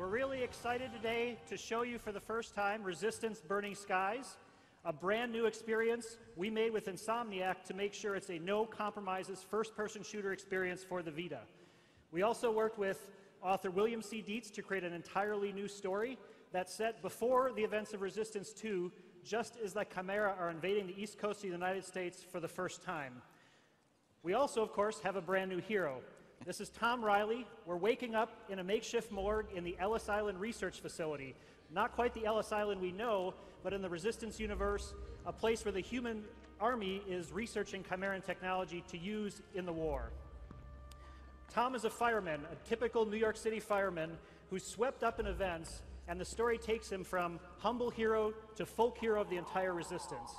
We're really excited today to show you for the first time Resistance Burning Skies, a brand new experience we made with Insomniac to make sure it's a no-compromises first-person shooter experience for the Vita. We also worked with author William C. Dietz to create an entirely new story that's set before the events of Resistance 2, just as the Chimera are invading the east coast of the United States for the first time. We also, of course, have a brand new hero. This is Tom Riley. We're waking up in a makeshift morgue in the Ellis Island Research Facility. Not quite the Ellis Island we know, but in the Resistance universe, a place where the human army is researching Chimeran technology to use in the war. Tom is a fireman, a typical New York City fireman who's swept up in events, and the story takes him from humble hero to folk hero of the entire Resistance.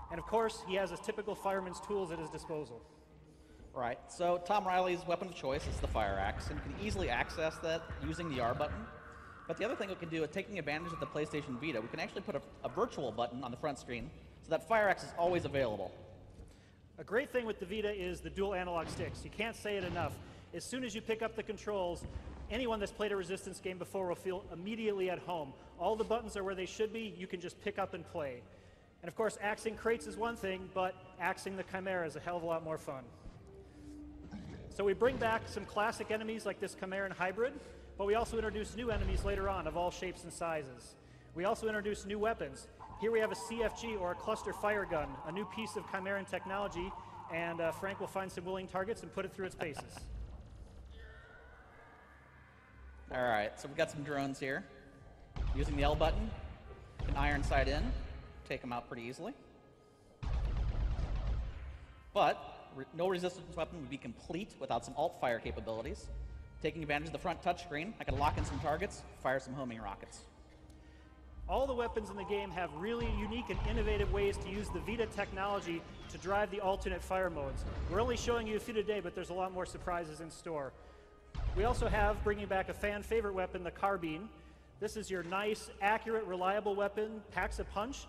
And of course, he has his typical fireman's tools at his disposal. Right, so Tom Riley's weapon of choice is the fire axe, and you can easily access that using the R button. But the other thing we can do is taking advantage of the PlayStation Vita, we can actually put a virtual button on the front screen so that fire axe is always available. A great thing with the Vita is the dual analog sticks. You can't say it enough. As soon as you pick up the controls, anyone that's played a Resistance game before will feel immediately at home. All the buttons are where they should be. You can just pick up and play. And of course, axing crates is one thing, but axing the Chimera is a hell of a lot more fun. So we bring back some classic enemies like this Chimeran hybrid, but we also introduce new enemies later on of all shapes and sizes. We also introduce new weapons. Here we have a CFG, or a cluster fire gun, a new piece of Chimeran technology, and Frank will find some willing targets and put it through its paces. All right, so we've got some drones here. Using the L button, you can iron sight in, take them out pretty easily. But no Resistance weapon would be complete without some alt fire capabilities. Taking advantage of the front touchscreen, I can lock in some targets, fire some homing rockets. All the weapons in the game have really unique and innovative ways to use the Vita technology to drive the alternate fire modes. We're only showing you a few today, but there's a lot more surprises in store. We also have, bringing back a fan favorite weapon, the carbine. This is your nice, accurate, reliable weapon, packs a punch.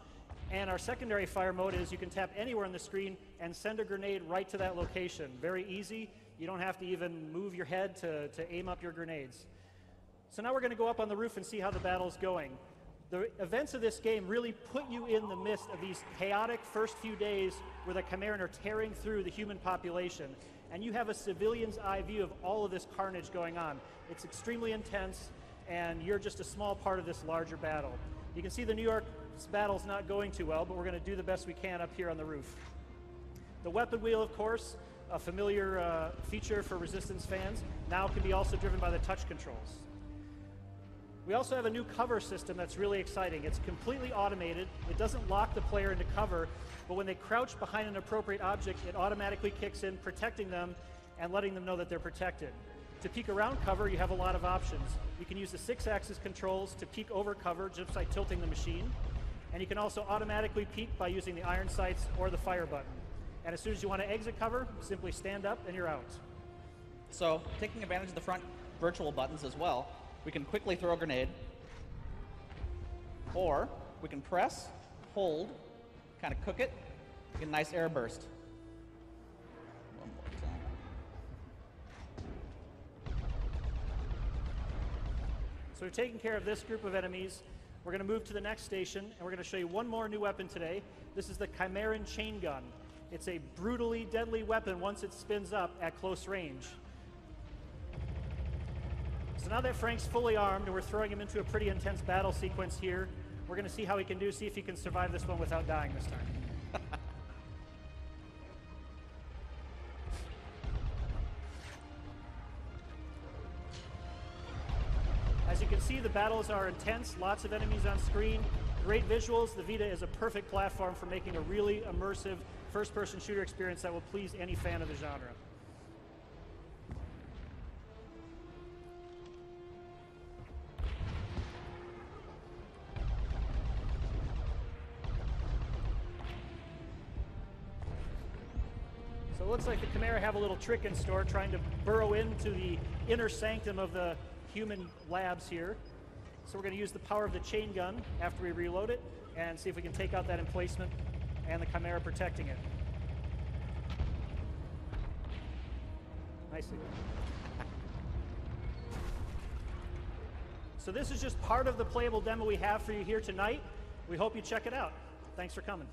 And our secondary fire mode is you can tap anywhere on the screen and send a grenade right to that location. Very easy. You don't have to even move your head to aim up your grenades. So now we're going to go up on the roof and see how the battle's going. The events of this game really put you in the midst of these chaotic first few days where the Chimeran are tearing through the human population. And you have a civilian's eye view of all of this carnage going on. It's extremely intense, and you're just a small part of this larger battle. You can see the New York battle's not going too well, but we're going to do the best we can up here on the roof. The weapon wheel, of course, a familiar feature for Resistance fans, now can be also driven by the touch controls. We also have a new cover system that's really exciting. It's completely automated. It doesn't lock the player into cover, but when they crouch behind an appropriate object, it automatically kicks in, protecting them and letting them know that they're protected. To peek around cover, you have a lot of options. You can use the 6-axis controls to peek over cover just by tilting the machine. And you can also automatically peek by using the iron sights or the fire button. And as soon as you want to exit cover, simply stand up and you're out. So, taking advantage of the front virtual buttons as well, we can quickly throw a grenade, or we can press, hold, kind of cook it, get a nice air burst. One more time. So we've taken care of this group of enemies. We're going to move to the next station, and we're going to show you one more new weapon today. This is the Chimeran chain gun. It's a brutally deadly weapon once it spins up at close range. So now that Frank's fully armed, and we're throwing him into a pretty intense battle sequence here, we're going to see how he can do, see if he can survive this one without dying this time. As you can see, the battles are intense, lots of enemies on screen, great visuals. The Vita is a perfect platform for making a really immersive first-person shooter experience that will please any fan of the genre. So it looks like the Chimera have a little trick in store, trying to burrow into the inner sanctum of the human labs here. So we're going to use the power of the chain gun after we reload it and see if we can take out that emplacement and the Chimera protecting it. Nicely done. So this is just part of the playable demo we have for you here tonight. We hope you check it out. Thanks for coming.